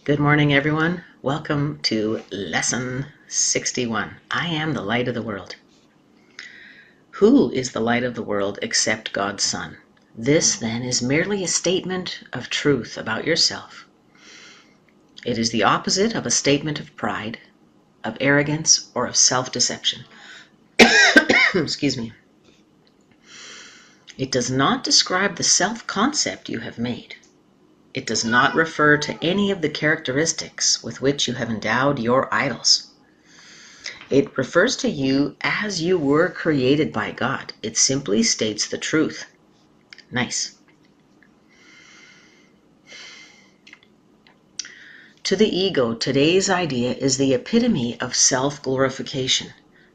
Good morning, everyone. Welcome to Lesson 61. I am the light of the world. Who is the light of the world except God's Son? This, then, is merely a statement of truth about yourself. It is the opposite of a statement of pride, of arrogance, or of self-deception. Excuse me. It does not describe the self-concept you have made. It does not refer to any of the characteristics with which you have endowed your idols. It refers to you as you were created by God. It simply states the truth. Nice. To the ego, today's idea is the epitome of self-glorification.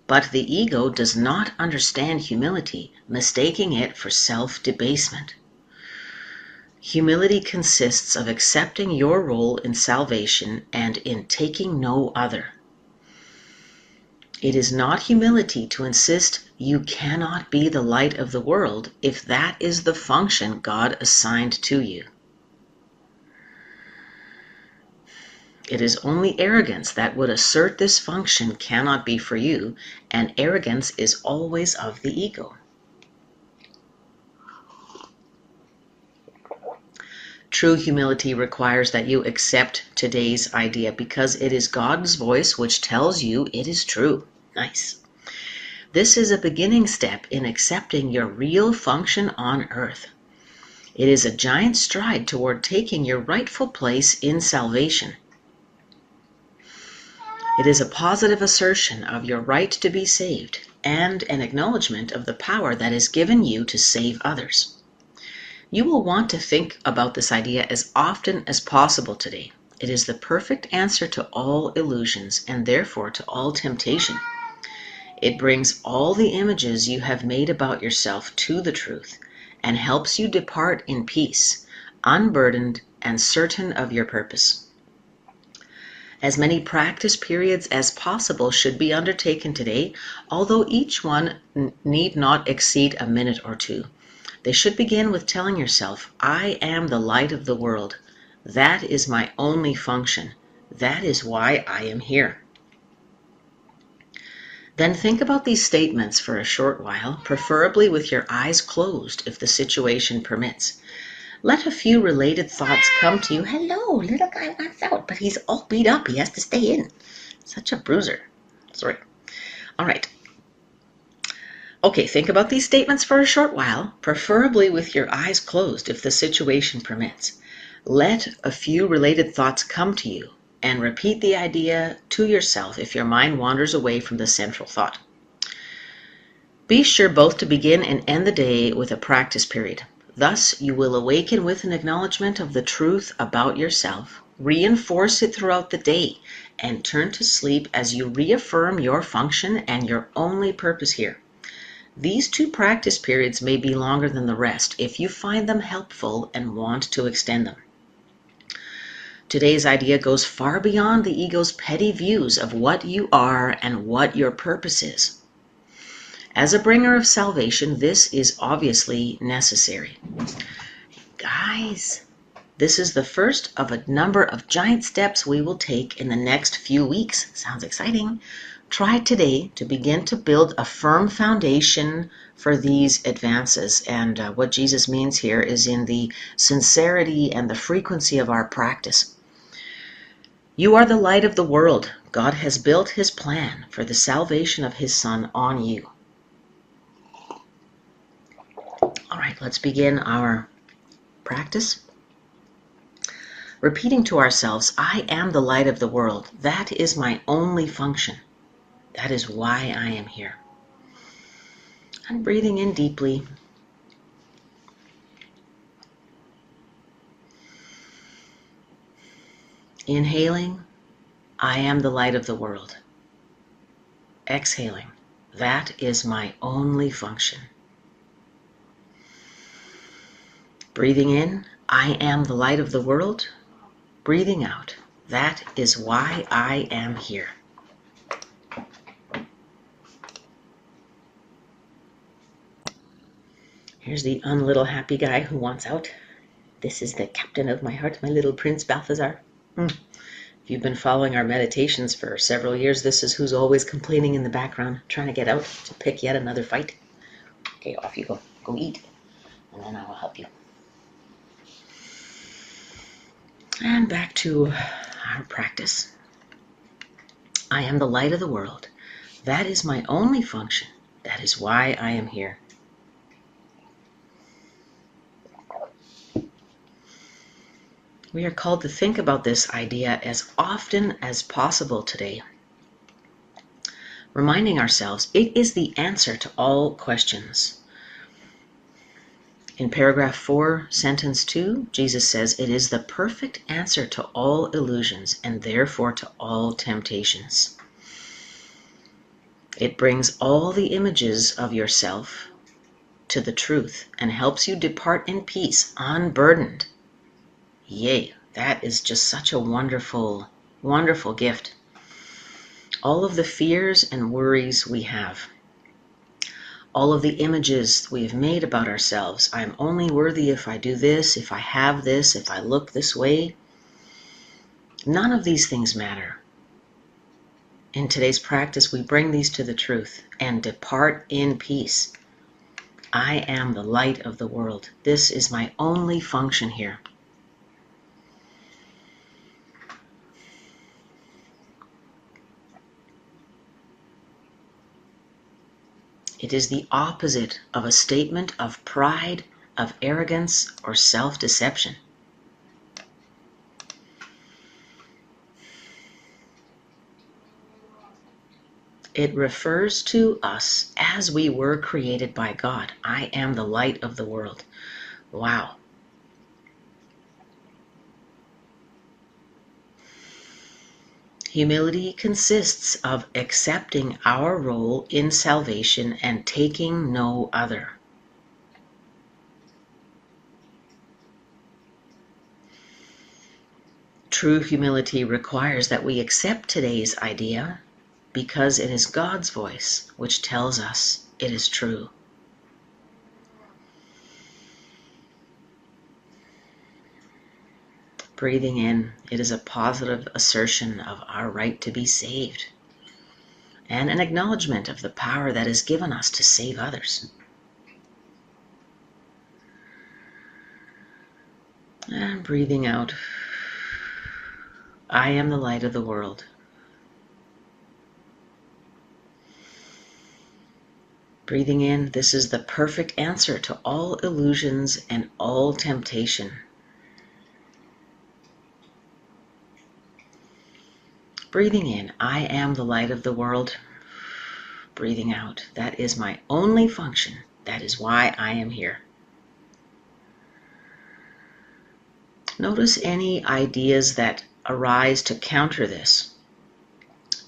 But the ego does not understand humility, mistaking it for self-debasement. Humility consists of accepting your role in salvation and in taking no other. It is not humility to insist you cannot be the light of the world if that is the function God assigned to you. It is only arrogance that would assert this function cannot be for you, and arrogance is always of the ego. True humility requires that you accept today's idea because it is God's voice which tells you it is true. Nice. This is a beginning step in accepting your real function on earth. It is a giant stride toward taking your rightful place in salvation. It is a positive assertion of your right to be saved and an acknowledgement of the power that is given you to save others. You will want to think about this idea as often as possible today. It is the perfect answer to all illusions and therefore to all temptation. It brings all the images you have made about yourself to the truth and helps you depart in peace, unburdened and certain of your purpose. As many practice periods as possible should be undertaken today, although each one need not exceed a minute or two. They should begin with telling yourself, I am the light of the world. That is my only function. That is why I am here. Then think about these statements for a short while, preferably with your eyes closed if the situation permits. Let a few related thoughts come to you. Hello, little guy wants out, but he's all beat up. He has to stay in. Such a bruiser. Sorry. All right. Okay, think about these statements for a short while, preferably with your eyes closed if the situation permits. Let a few related thoughts come to you and repeat the idea to yourself if your mind wanders away from the central thought. Be sure both to begin and end the day with a practice period. Thus, you will awaken with an acknowledgement of the truth about yourself, reinforce it throughout the day, and turn to sleep as you reaffirm your function and your only purpose here. These two practice periods may be longer than the rest if you find them helpful and want to extend them. Today's idea goes far beyond the ego's petty views of what you are and what your purpose is. As a bringer of salvation, this is obviously necessary. Guys, this is the first of a number of giant steps we will take in the next few weeks. Sounds exciting. Try today to begin to build a firm foundation for these advances. And what Jesus means here is in the sincerity and the frequency of our practice. You are the light of the world. God has built his plan for the salvation of his Son on you. All right, let's begin our practice. Repeating to ourselves, I am the light of the world. That is my only function. That is why I am here. And breathing in deeply. Inhaling, I am the light of the world. Exhaling, that is my only function. Breathing in, I am the light of the world. Breathing out, that is why I am here. Here's the unlittle happy guy who wants out. This is the captain of my heart, my little Prince Balthazar. If you've been following our meditations for several years, this is who's always complaining in the background, trying to get out to pick yet another fight. Okay, off you go. Go eat, and then I will help you. And back to our practice. I am the light of the world. That is my only function. That is why I am here. We are called to think about this idea as often as possible today, reminding ourselves it is the answer to all questions. In paragraph 4, sentence 2, Jesus says, it is the perfect answer to all illusions and therefore to all temptations. It brings all the images of yourself to the truth and helps you depart in peace, unburdened. Yay, that is just such a wonderful, wonderful gift. All of the fears and worries we have, all of the images we've made about ourselves, I'm only worthy if I do this, if I have this, if I look this way, none of these things matter. In today's practice, we bring these to the truth and depart in peace. I am the light of the world. This is my only function here. It is the opposite of a statement of pride, of arrogance, or self-deception. It refers to us as we were created by God. I am the light of the world. Wow. Humility consists of accepting our role in salvation and taking no other. True humility requires that we accept today's idea because it is God's voice which tells us it is true. Breathing in, it is a positive assertion of our right to be saved and an acknowledgement of the power that is given us to save others. And breathing out, I am the light of the world. Breathing in, this is the perfect answer to all illusions and all temptation. Breathing in, I am the light of the world. Breathing out, that is my only function. That is why I am here. Notice any ideas that arise to counter this.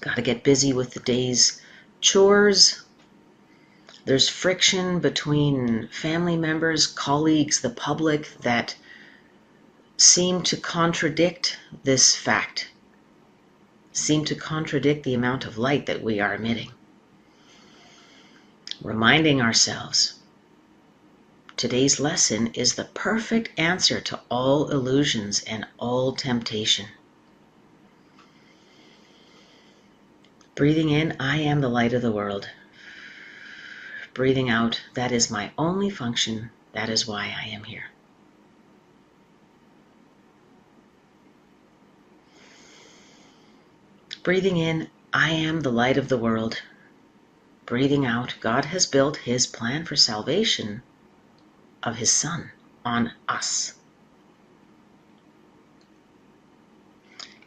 Got to get busy with the day's chores. There's friction between family members, colleagues, the public that seem to contradict this fact, seem to contradict the amount of light that we are emitting. Reminding ourselves, today's lesson is the perfect answer to all illusions and all temptation. Breathing in, I am the light of the world. Breathing out, that is my only function. That is why I am here. Breathing in, I am the light of the world. Breathing out, God has built His plan for salvation of His Son on us.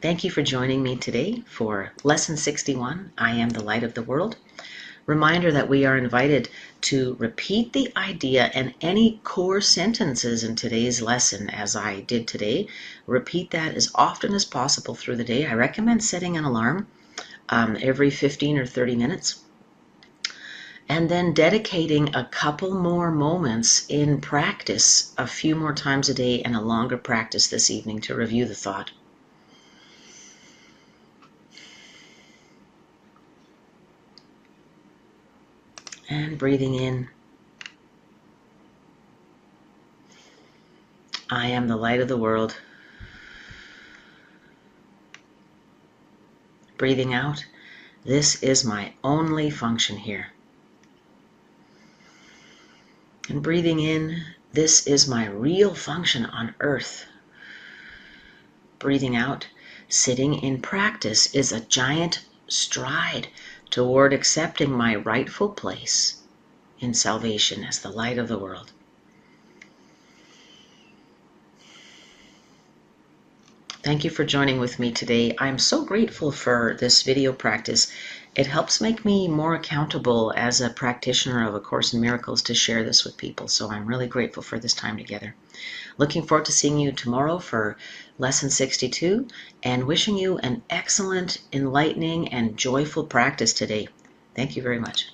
Thank you for joining me today for Lesson 61, I am the light of the world. Reminder that we are invited to repeat the idea and any core sentences in today's lesson as I did today. Repeat that as often as possible through the day. I recommend setting an alarm every 15 or 30 minutes. And then dedicating a couple more moments in practice, a few more times a day and a longer practice this evening to review the thought. And breathing in, I am the light of the world. Breathing out, this is my only function here. And breathing in, this is my real function on earth. Breathing out, sitting in practice is a giant stride toward accepting my rightful place in salvation as the light of the world. Thank you for joining with me today. I'm so grateful for this video practice. It helps make me more accountable as a practitioner of A Course in Miracles to share this with people. So I'm really grateful for this time together. Looking forward to seeing you tomorrow for Lesson 62 and wishing you an excellent, enlightening, and joyful practice today. Thank you very much.